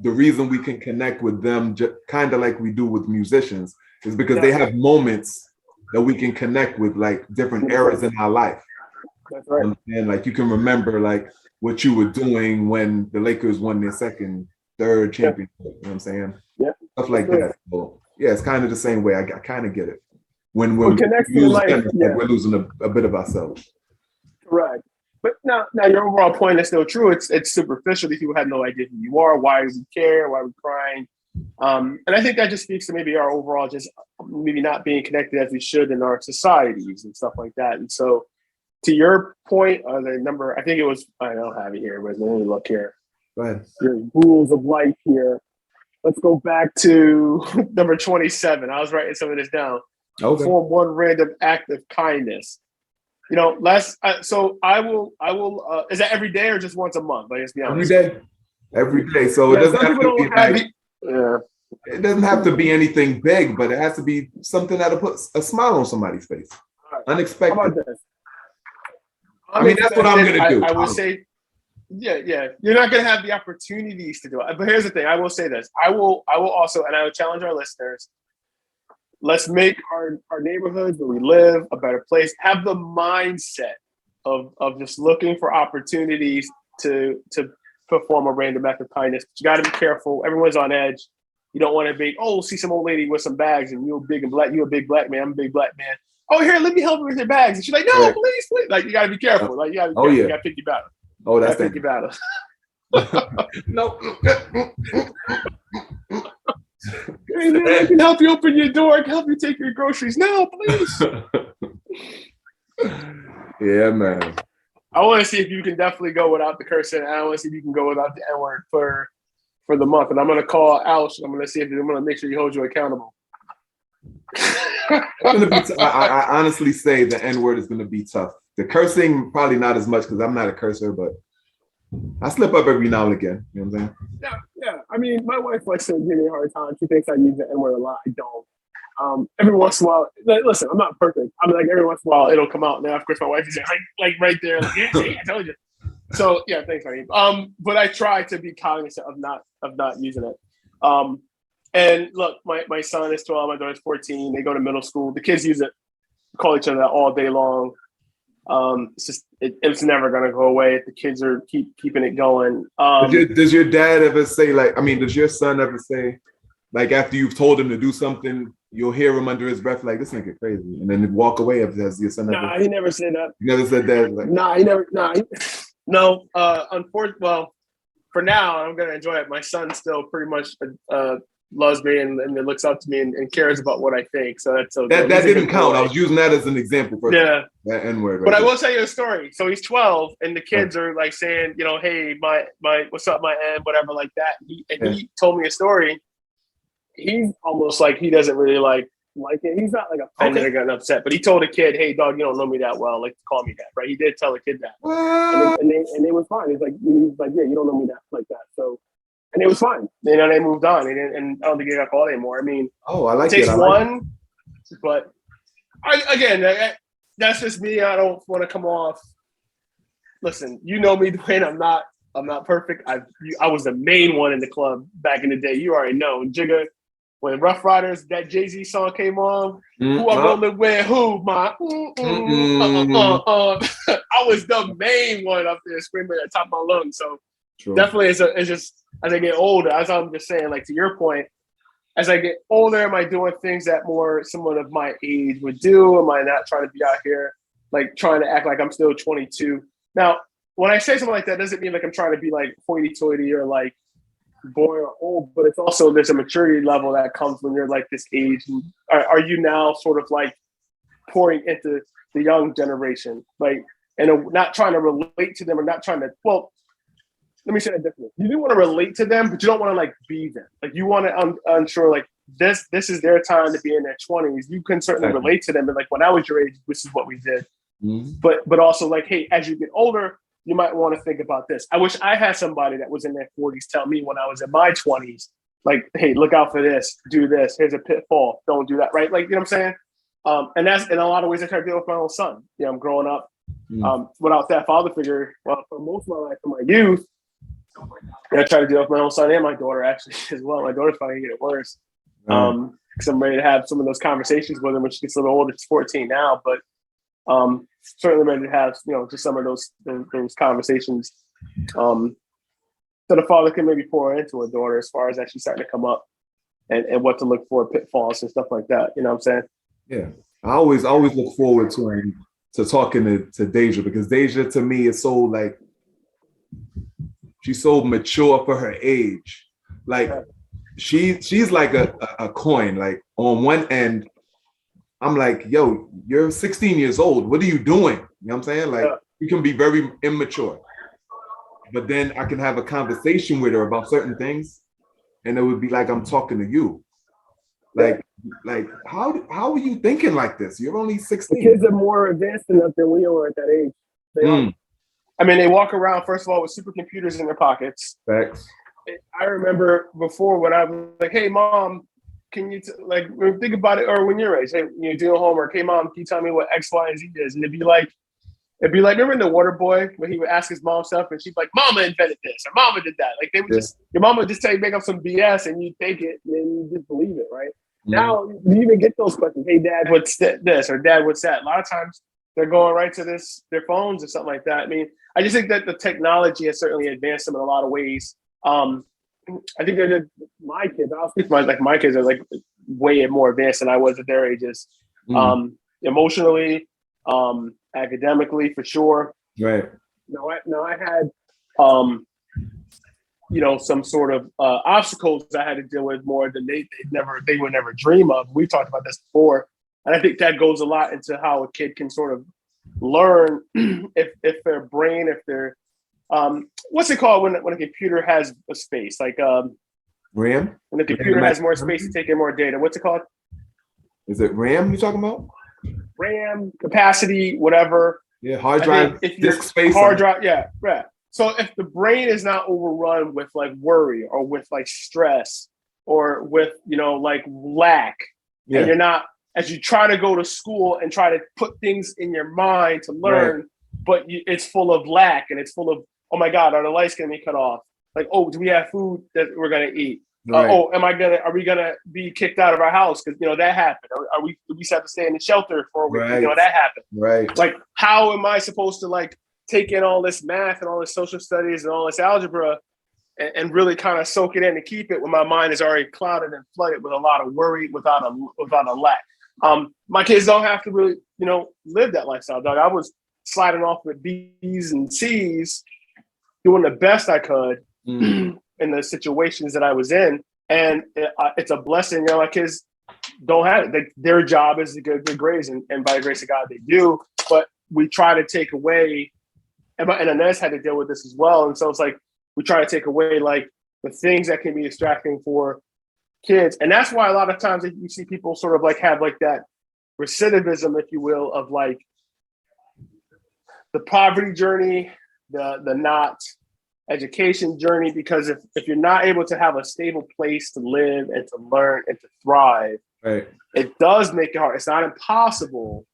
the reason we can connect with them, kind of like we do with musicians, is because they have moments that we can connect with, like different eras in our life. That's right. And like you can remember like what you were doing when the Lakers won their third championship. You know what I'm saying? Yeah. Stuff like that. So, yeah, it's kind of the same way. I kind of get it. When Well, we connecting lose life, them, yeah. like we're losing a bit of ourselves. Correct. But now your overall point is still true. It's superficial. These people had no idea who you are. Why do we care? Why are we crying? And I think that just speaks to maybe our overall just maybe not being connected as we should in our societies and stuff like that. And so, to your point, the number, I think it was, I don't have it here, but let me look here. Go ahead. Your rules of life here. Let's go back to Number 27. I was writing some of this down. Okay. Perform one random act of kindness. You know, so I will. Is that every day or just once a month? Like, let's be honest. Every day. So it doesn't have to be like, yeah. it doesn't have to be anything big, but it has to be something that'll put a smile on somebody's face. Right. Unexpected. How about this? I mean, that's what I'm gonna do. I would say, yeah. You're not gonna have the opportunities to do it. But here's the thing. I will say this. I will also, and I would challenge our listeners. Let's make our neighborhoods where we live a better place. Have the mindset of just looking for opportunities to perform a random act of kindness. But you got to be careful. Everyone's on edge. You don't want to be, see some old lady with some bags and you're big and black. You're a big black man. I'm a big black man. Oh, here, let me help you with your bags. And she's like, no, please. Like, you got to be careful. Like, you got to be careful. You got to pick your battle. Oh, that's pick your battle. No. Hey, man, I can help you open your door. I can help you take your groceries. No, please. Yeah, man. I want to see if you can definitely go without the cursing. I want to see if you can go without the N-word for the month. And I'm going to call Alsh. I'm going to see if I'm going to make sure he holds you accountable. I honestly say the N-word is going to be tough. The cursing, probably not as much because I'm not a cursor, but I slip up every now and again. You know what I'm saying? Yeah. I mean, my wife likes to give me a hard time. She thinks I use the N-word a lot. I don't. Every once in a while, listen, I'm not perfect. I'm like, every once in a while, it'll come out. Now, of course, my wife is like right there. Like, yeah, see, I told you. So, yeah, thanks, honey. But I try to be cognizant of not using it. And look, my son is 12, my daughter's 14. They go to middle school. The kids use it, call each other all day long. It's never gonna go away if the kids are keeping it going. Does your dad ever say does your son ever say, like, after you've told him to do something, you'll hear him under his breath like, this nigga crazy, and then walk away? Has your son ever? Nah, he never said that. He never said that. Like, he never. No. Unfortunately, well, for now, I'm gonna enjoy it. My son still pretty much loves me and looks up to me and cares about what I think. So that's okay. That didn't count. I was using that as an example for that N-word. Right, but I will tell you a story. So he's 12 and the kids are like saying, hey, my what's up, my N, whatever, like that. He told me a story. He's almost like he doesn't really like it. He's not like offended or getting upset, but he told a kid, hey, dog, you don't know me that well. Like, call me that, right? He did tell a kid that. And they was fine. He's like, yeah, you don't know me that like that. So, and it was fine. They moved on. And I don't think they got called anymore. I mean, I like it. Takes one, but that's just me. I don't want to come off. Listen, you know me, Dwayne. I'm not perfect. I was the main one in the club back in the day. You already know. Jigga, when Rough Riders, that Jay-Z song came on, who I'm rolling with, who, my, I was the main one up there screaming at the top of my lungs. So definitely it's just, as I get older, as I'm just saying, like, to your point, as I get older, am I doing things that more someone of my age would do? Am I not trying to be out here, like, trying to act like I'm still 22? Now, when I say something like that, doesn't mean like I'm trying to be like hoity-toity or like boring or old, but it's also there's a maturity level that comes when you're like this age. And are you now sort of like pouring into the young generation, like, and not trying to relate to them or not trying to, well, let me say that differently. You do want to relate to them, but you don't want to like be them. Like, you want to unsure like this is their time to be in their 20s. You can certainly relate to them, and like, when I was your age, this is what we did. But also like, hey, as you get older, you might want to think about this. I wish I had somebody that was in their 40s tell me when I was in my 20s, like, hey, look out for this, do this, here's a pitfall, don't do that, right? Like, you know what I'm saying? And that's in a lot of ways I try to deal with my own son. I'm growing up without that father figure. Well, for most of my life, for my youth, And I try to deal with my own son and my daughter actually as well. My daughter's probably getting it worse. Because I'm ready to have some of those conversations with her when she gets a little older. She's 14 now, but certainly ready to have, just some of those conversations that a father can maybe pour into a daughter as far as actually starting to come up and what to look for, pitfalls and stuff like that. You know what I'm saying? Yeah. I always look forward to talking to Deja, because Deja to me is so like, she's so mature for her age. Like she's like a coin. Like on one end, I'm like, yo, you're 16 years old. What are you doing? You know what I'm saying? Like you can be very immature. But then I can have a conversation with her about certain things, and it would be like I'm talking to you. Like how are you thinking like this? You're only 16. The kids are more advanced enough than we were at that age. They are. I mean, they walk around, first of all, with supercomputers in their pockets. Facts. I remember before when I was like, hey, Mom, can you think about it? Or when you're age, hey, you're doing homework. Hey, Mom, can you tell me what X, Y, and Z is? And it'd be like, remember in The Water Boy when he would ask his mom stuff and she'd be like, Mama invented this or Mama did that. Like they would your mama would just tell you, make up some BS and you take it and then you just believe it, right? Now, you even get those questions. Hey, Dad, what's this? Or Dad, what's that? A lot of times they're going right to their phones or something like that. I mean, I just think that the technology has certainly advanced them in a lot of ways. I think that my kids, I'll speak for my kids are like way more advanced than I was at their ages. Emotionally, academically, for sure. Right. No, I had, some sort of obstacles I had to deal with more than they would never dream of. We talked about this before, and I think that goes a lot into how a kid can sort of learn if their brain, if they're what's it called when a computer has a space like RAM? When the computer has more space to take in more data, what's it called? Is it RAM you're talking about? RAM, capacity, whatever. Yeah, hard drive, disk space. Hard drive, yeah, right. So if the brain is not overrun with like worry or with like stress or with, like lack, and you're not, as you try to go to school and try to put things in your mind to learn, but it's full of lack and it's full of, oh my God, are the lights going to be cut off? Like, oh, do we have food that we're going to eat? Right. Are we gonna be kicked out of our house because that happened? Or do we have to stay in the shelter for a week? Right. That happened. Right. Like, how am I supposed to like take in all this math and all this social studies and all this algebra and really kind of soak it in and keep it when my mind is already clouded and flooded with a lot of worry without a lack? My kids don't have to really, live that lifestyle, dog. I was sliding off with B's and C's, doing the best I could. In the situations that I was in, and it's a blessing. My kids don't have it. Their job is to get good grades, and by the grace of God, they do. But we try to take away, and Inez had to deal with this as well. And so it's like we try to take away like the things that can be distracting for kids, and that's why a lot of times you see people sort of like have like that recidivism, if you will, of like the poverty journey, the not education journey, because if you're not able to have a stable place to live and to learn and to thrive, it does make it hard. It's not impossible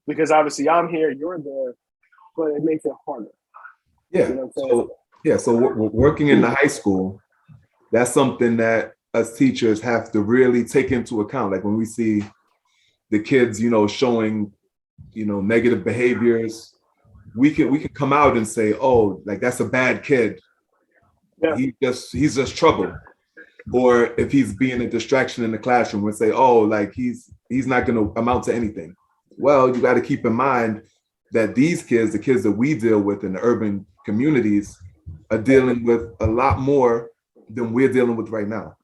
because obviously I'm here, you're there, but it makes it harder. Yeah. So working in the high school, that's something that us teachers have to really take into account. Like when we see the kids, showing, negative behaviors, we could come out and say, oh, like that's a bad kid. Yeah. He's just trouble. Or if he's being a distraction in the classroom, we'll say, oh, like he's not going to amount to anything. Well, you got to keep in mind that these kids, the kids that we deal with in the urban communities, are dealing with a lot more than we're dealing with right now.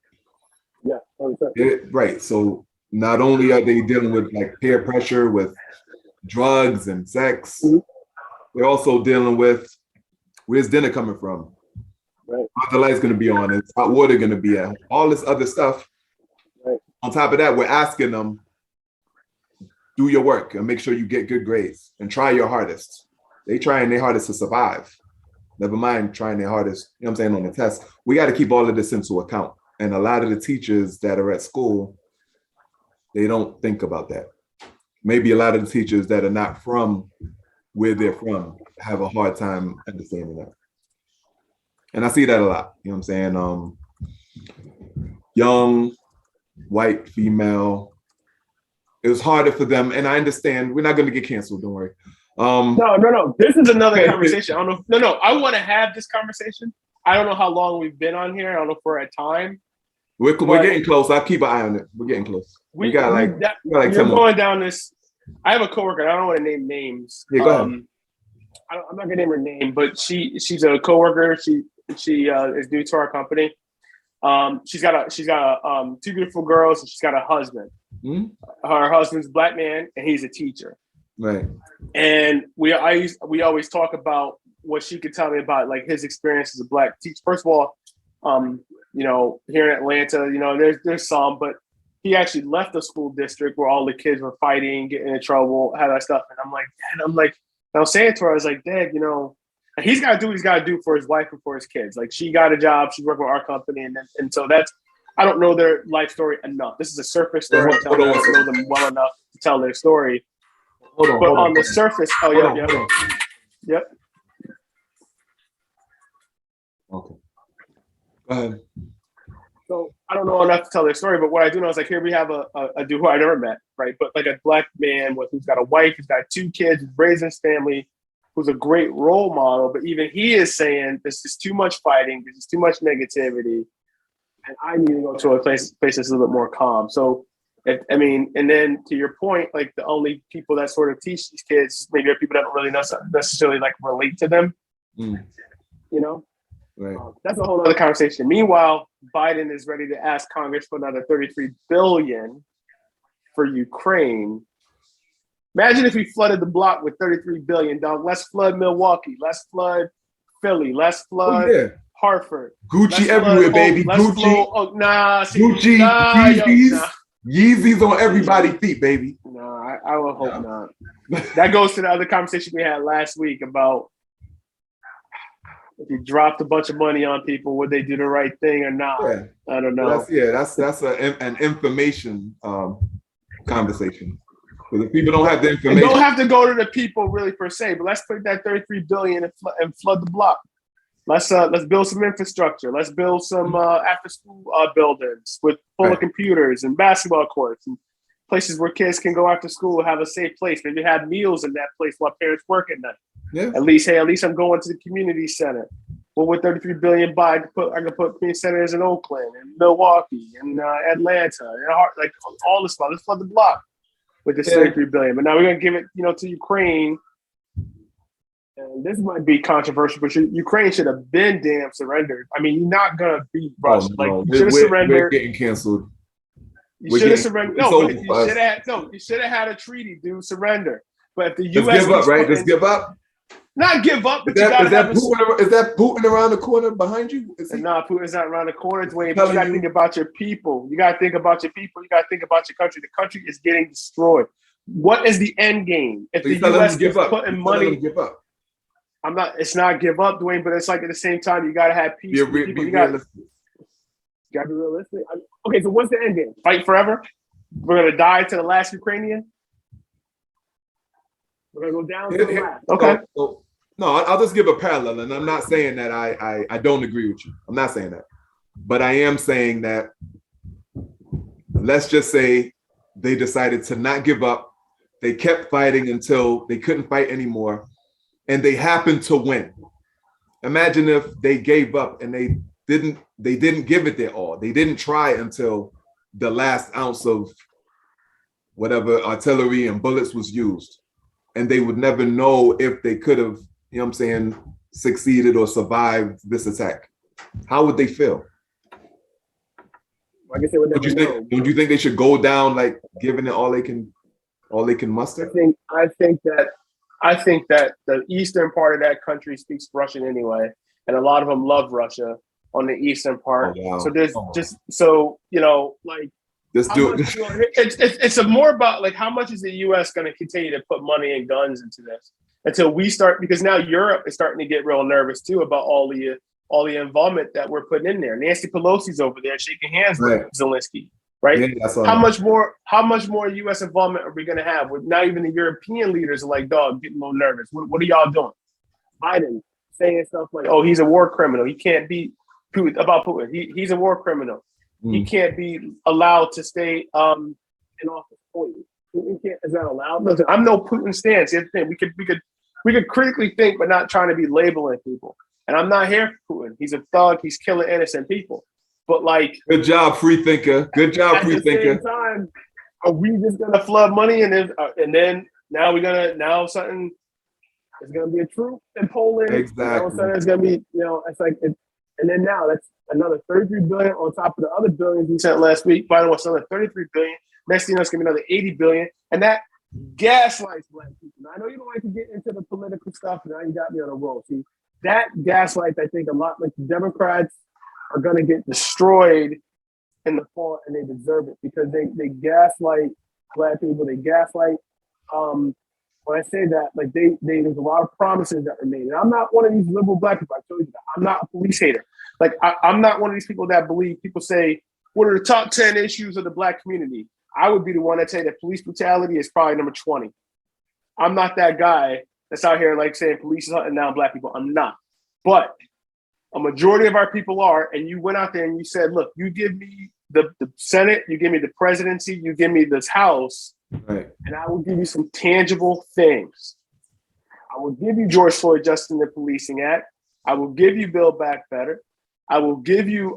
Yeah, right. So not only are they dealing with like peer pressure with drugs and sex, we're also dealing with where's dinner coming from? Right. How's the lights going to be on? Is hot water going to be at? All this other stuff. Right. On top of that, we're asking them, do your work and make sure you get good grades and try your hardest. They trying their hardest to survive. Never mind trying their hardest, on the test. We got to keep all of this into account. And a lot of the teachers that are at school, they don't think about that. Maybe a lot of the teachers that are not from where they're from have a hard time understanding that. And I see that a lot. You know what I'm saying? Young, white, female. It was harder for them. And I understand we're not going to get canceled. Don't worry. No. This is another conversation. I don't know. No. I want to have this conversation. I don't know how long we've been on here. I don't know if we're at time. We're getting close. I'll keep an eye on it. We're getting close. We got like 10 you're more. going down this. I have a coworker. I don't want to name names. Yeah, go ahead. I'm not gonna name her name, but she's a coworker. She is new to our company. She's got 2 beautiful girls, and she's got a husband. Mm-hmm. Her husband's a black man, and he's a teacher. Right. And we always talk about what she could tell me about like his experience as a black teacher. First of all, here in Atlanta, there's some, but he actually left the school district where all the kids were fighting, getting in trouble, had that stuff. And I'm like, Dad, I was saying to her, I was like, Dad, he's got to do what he's got to do for his wife and for his kids. Like, she got a job, she's working with our company, and so I don't know their life story enough. This is a surface story. I don't know them well enough to tell their story. Hold on. The surface, yep. Okay. Go ahead. So I don't know enough to tell their story, but what I do know is like, here we have a dude who I never met, right? But like a black man who's got a wife, who's got 2 kids, who's raising his family, who's a great role model. But even he is saying this is too much fighting, this is too much negativity, and I need to go to a place that's a little bit more calm. So, and then to your point, like the only people that sort of teach these kids maybe are people that don't really necessarily like relate to them, Right. That's a whole other conversation. Meanwhile, Biden is ready to ask Congress for another $33 billion for Ukraine. Imagine if we flooded the block with $33 billion. Let's flood Milwaukee. Let's flood Philly. Let's flood Hartford. Gucci everywhere, baby. Gucci. Gucci. Yeezys. Yeezys on everybody's feet, baby. No, I would hope not. That goes to the other conversation we had last week about if you dropped a bunch of money on people, would they do the right thing or not? Yeah. I don't know. That's an information conversation. Because if people don't have the information, you don't have to go to the people really per se. But let's put that $33 billion and flood the block. Let's build some infrastructure. Let's build some after school buildings with full of computers and basketball courts and places where kids can go after school, have a safe place. Maybe have meals in that place while parents work at night. Yeah. At least I'm going to the community center. Well, with $33 billion buy, I could put community centers in Oakland and Milwaukee and Atlanta and like all this stuff. Let's flood the block with this $33 billion. But now we're gonna give it, to Ukraine. And this might be controversial, but Ukraine should have been damn surrendered. I mean, you're not gonna beat Russia. You should have surrendered. We're getting canceled. You should have surrendered. You should have had a treaty, dude. Surrender. But if the U.S. Just give up, right? Just give up. Not give up, but is that Putin around the corner behind you? Putin's not around the corner, Dwayne. But you got to think about your people. You got to think about your people. You got to think about your country. The country is getting destroyed. What is the end game? If the U.S. is putting money, give up. It's not give up, Dwayne. But it's like at the same time, you got to have peace. You got to be realistic. Okay, so what's the end game? Fight forever? We're gonna die to the last Ukrainian. We're gonna go down to the last. Okay. No, I'll just give a parallel, and I'm not saying that I don't agree with you. I'm not saying that, but I am saying that let's just say they decided to not give up. They kept fighting until they couldn't fight anymore, and they happened to win. Imagine if they gave up and they didn't give it their all. They didn't try until the last ounce of whatever artillery and bullets was used. And they would never know if they could have, succeeded or survived this attack. How would they feel? I guess they would never know. Don't you think they should go down like giving it all they can muster? I think that the eastern part of that country speaks Russian anyway, and a lot of them love Russia on the eastern part. Oh, wow. So there's it's more about like how much is the U.S. going to continue to put money and guns into this until we start, because now Europe is starting to get real nervous too about all the involvement that we're putting in there. Nancy Pelosi's over there shaking hands with Zelensky, right? Yeah, how much more U.S. involvement are we going to have? With not even the European leaders are like, dog, getting a little nervous. What are y'all doing? Biden, saying stuff like, "Oh, he's a war criminal. He can't be Putin about Putin. He's a war criminal. He can't be allowed to stay in office." Putin can't, is that allowed? Listen, I'm no Putin stance. Here's the thing: we could critically think, but not trying to be labeling people. And I'm not here for Putin. He's a thug. He's killing innocent people. But like, good job, free thinker. Good job, free thinker. At the same time, are we just gonna flood money and then now something is gonna be a truth in Poland? Exactly. Sudden it's gonna be, it's like, and then now that's another 33 billion on top of the other billions we sent last week. Finally, what's another 33 billion? Next thing, it's gonna be another 80 billion, and that gaslights black people. Now, I know you don't like to get into the political stuff. Now you got me on a roll. See, that gaslights, I think, a lot. Like the Democrats are gonna get destroyed in the fall, and they deserve it because they gaslight black people. They gaslight. When I say that, like there's a lot of promises that were made. And I'm not one of these liberal black people. I told you that. I'm not a police hater. Like I'm not one of these people that believe people say, what are the top 10 issues of the black community? I would be the one that say that police brutality is probably number 20. I'm not that guy that's out here like saying police is hunting down black people. I'm not. But a majority of our people are, and you went out there and you said, look, you give me the Senate, you give me the presidency, you give me this House, right, and I will give you some tangible things. I will give you George Floyd Justice in the Policing Act. I will give you Build Back Better. I will give you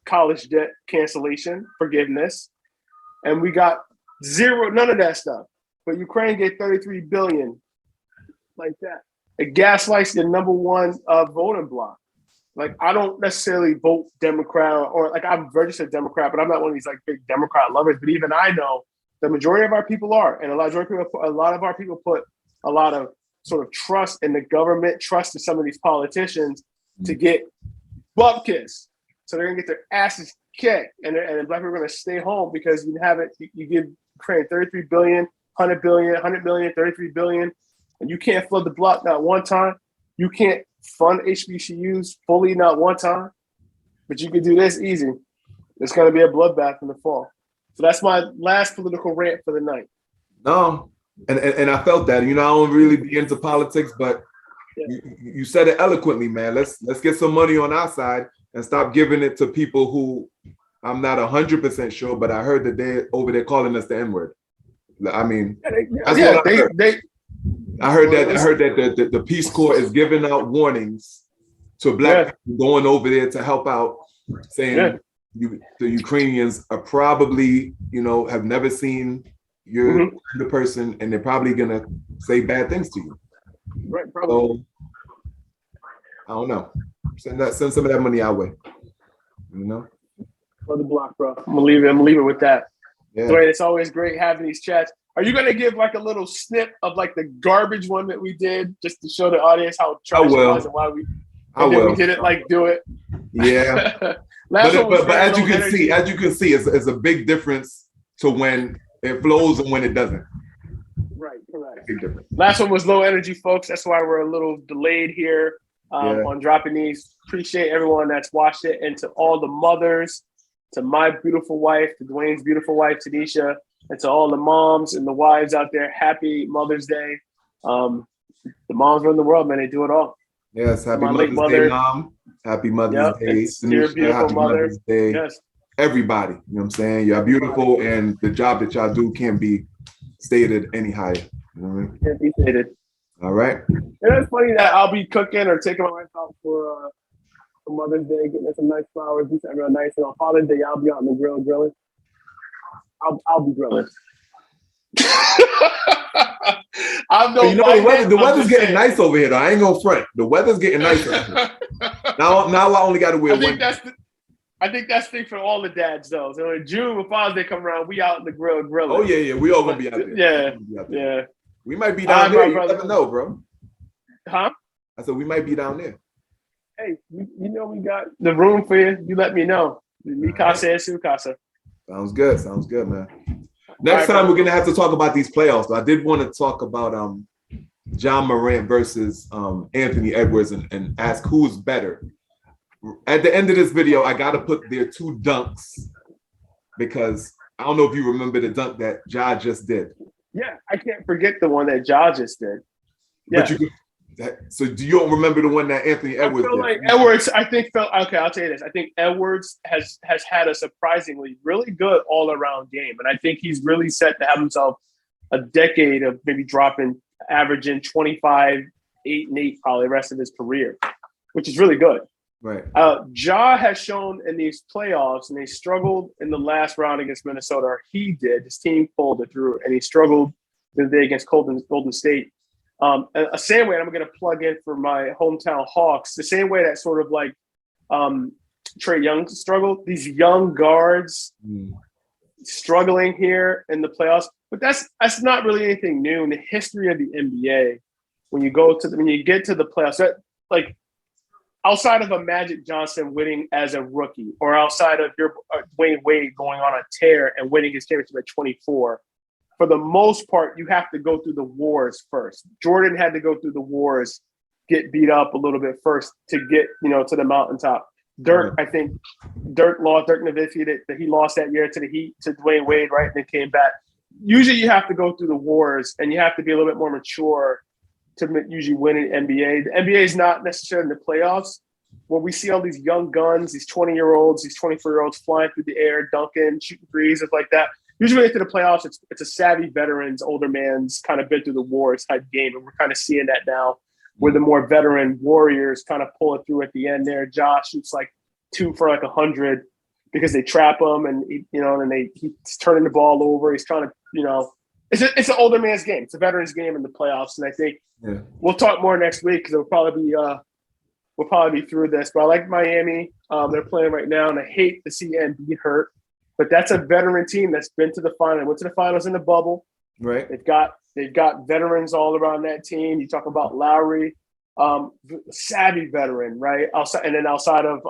college debt cancellation, forgiveness. And we got none of that stuff. But Ukraine get 33 billion like that. It gaslights the number one voting bloc. Like, I don't necessarily vote Democrat or like I'm registered Democrat, but I'm not one of these like big Democrat lovers. But even I know the majority of our people are, and a lot of our people put a lot of sort of trust in the government, trust in some of these politicians to get butt kissed. So they're gonna get their asses kicked, and black people are gonna stay home because you give Ukraine 33 billion, 100 billion, 100 million, 33 billion, and you can't flood the block not one time. You can't fund HBCUs fully not one time, but you can do this easy. It's gonna be a bloodbath in the fall. So that's my last political rant for the night. No, and I felt that. I don't really be into politics, but you said it eloquently, man. Let's get some money on our side and stop giving it to people who I'm not 100% sure, but I heard that they're over there calling us the N-word. I mean, that's what I heard. I heard that the Peace Corps is giving out warnings to black people going over there to help out, saying the Ukrainians are probably, have never seen your the person, and they're probably gonna say bad things to you. Right, probably. So I don't know. Send some of that money our way. For the block, bro. I'm gonna leave it with that. Yeah. Dwayne, it's always great having these chats. Are you gonna give like a little snip of like the garbage one that we did just to show the audience how trash it was and why we we didn't like do it? Yeah. but as you can see, it's a big difference to when it flows and when it doesn't. Right, correct. Big difference. Last one was low energy, folks. That's why we're a little delayed here on dropping these. Appreciate everyone that's watched it, and to all the mothers, to my beautiful wife, to Dwayne's beautiful wife, Tanisha, and to all the moms and the wives out there, happy Mother's Day. The moms run the world, man. They do it all. Yes, happy Mother's Day, Mom. Happy Mother's Day. Dear beautiful happy mother. Mother's Day. Yes. Everybody, you know what I'm saying? You're beautiful, and the job that y'all do can't be stated any higher. You know what I mean? Can't be stated. All right. And it's funny that I'll be cooking or taking my wife out for Mother's Day, getting her some nice flowers, do something real nice. And on Father's Day, I'll be out in the grill grilling. I'll be grilling. The weather's getting nice over here, though. I ain't gonna front. The weather's getting nice over here. Now I only got to wear one. I think that's the thing for all the dads, though. So in June, when Father's Day come around, we out in the grill grilling. Oh yeah, we all gonna be out there. Yeah. We might be down there. You never know, bro. Huh? I said we might be down there. Hey, we got the room for you. You let me know. Mi casa and su casa. Sounds good, man. Next time we're gonna have to talk about these playoffs. I did want to talk about John Morant versus Anthony Edwards and ask who's better. At the end of this video, I gotta put their two dunks because I don't know if you remember the dunk that Ja just did. Yeah, I can't forget the one that Ja just did. Yeah. So do you don't remember the one that Anthony Edwards I feel did? like Edwards, okay, I'll tell you this. I think Edwards has had a surprisingly really good all-around game. And I think he's really set to have himself a decade of maybe averaging 25, 8 and 8 probably the rest of his career, which is really good. Right. Ja has shown in these playoffs, and they struggled in the last round against Minnesota, or he did. His team pulled it through, and he struggled the day against Golden State. A same way, and I'm going to plug in for my hometown Hawks, the same way that sort of like Trae Young struggled, these young guards struggling here in the playoffs. But that's not really anything new in the history of the NBA. When you get to the playoffs, like outside of a Magic Johnson winning as a rookie, or outside of your Dwayne Wade going on a tear and winning his championship at 24, for the most part, you have to go through the wars first. Jordan had to go through the wars, get beat up a little bit first to get, to the mountaintop. Dirk Nowitzki, that he lost that year to the Heat, to Dwayne Wade, right? And then came back. Usually you have to go through the wars, and you have to be a little bit more mature to usually win an NBA. The NBA is not necessarily in the playoffs where we see all these young guns, these 20-year-olds, these 24-year-olds flying through the air, dunking, shooting threes, stuff like that. Usually when they get to the playoffs, it's a savvy veterans, older man's kind of been through the wars type game. And we're kind of seeing that now where the more veteran warriors kind of pull it through at the end there. Josh shoots like 2 for like 100 because they trap him and, he's turning the ball over. He's trying to, it's an older man's game. It's a veteran's game in the playoffs. And I think we'll talk more next week because we'll probably be through this. But I like Miami. They're playing right now, and I hate to see Embiid hurt. But that's a veteran team that's been to the final. Went to the finals in the bubble. Right. They've got veterans all around that team. You talk about Lowry, savvy veteran, right? Outside of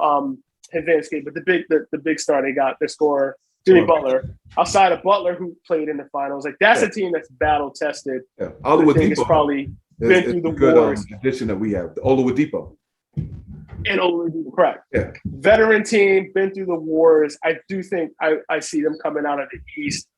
Hivinsky, but the big star they got, their scorer, Jimmy Butler. Outside of Butler, who played in the finals, like that's a team that's battle tested. Yeah, Oladipo probably been through the wars. Addition that we have, the Oladipo. And Oladipo, correct. Yeah. Veteran team, been through the wars. I do think I see them coming out of the East.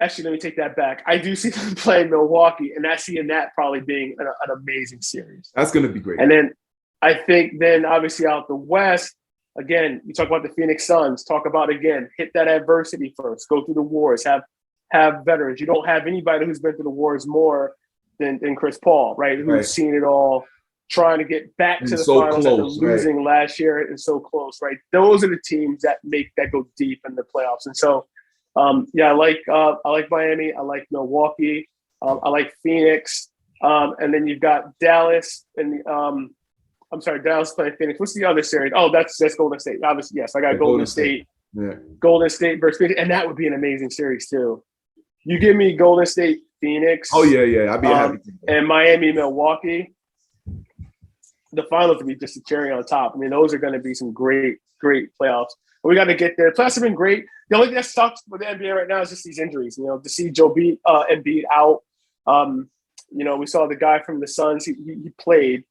Actually, let me take that back. I do see them playing Milwaukee, and I see that probably being an amazing series. That's going to be great. And then I think obviously out the West, again, you talk about the Phoenix Suns, talk about, again, hit that adversity first, go through the wars, have veterans. You don't have anybody who's been through the wars more than Chris Paul, right? Who's seen it all, trying to get back to the finals after losing last year and so close, right? Those are the teams that go deep in the playoffs. And so, I like Miami. I like Milwaukee. I like Phoenix. And then you've got Dallas and Dallas playing Phoenix. What's the other series? Oh, that's Golden State. Obviously, yes, I got Golden State. Yeah. Golden State versus Phoenix, and that would be an amazing series too. You give me Golden State, Phoenix. Oh yeah, I'd be happy. And Miami, Milwaukee. The finals would be just a cherry on top. I mean, those are going to be some great playoffs. But we got to get there. Playoffs have been great. The only thing that sucks with the NBA right now is just these injuries. To see Embiid out. We saw the guy from the Suns. He played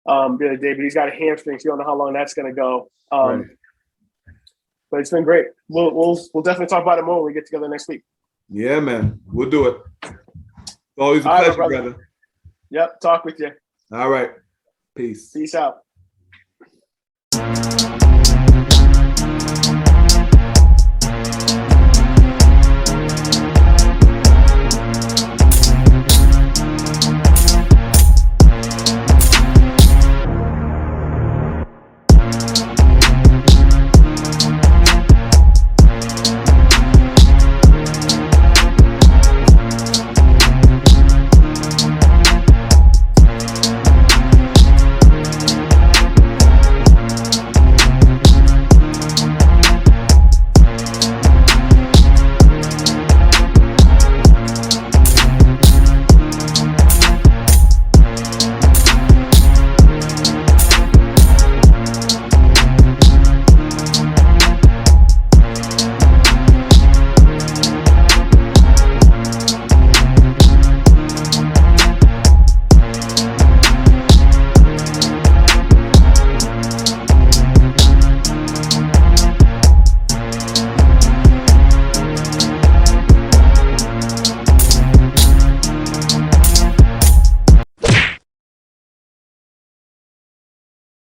the other day, but he's got a hamstring, so you don't know how long that's going to go. But it's been great. We'll definitely talk about it more when we get together next week. Yeah, man. We'll do it. It's always a pleasure, brother. Yep. Talk with you. All right. Peace. Peace out.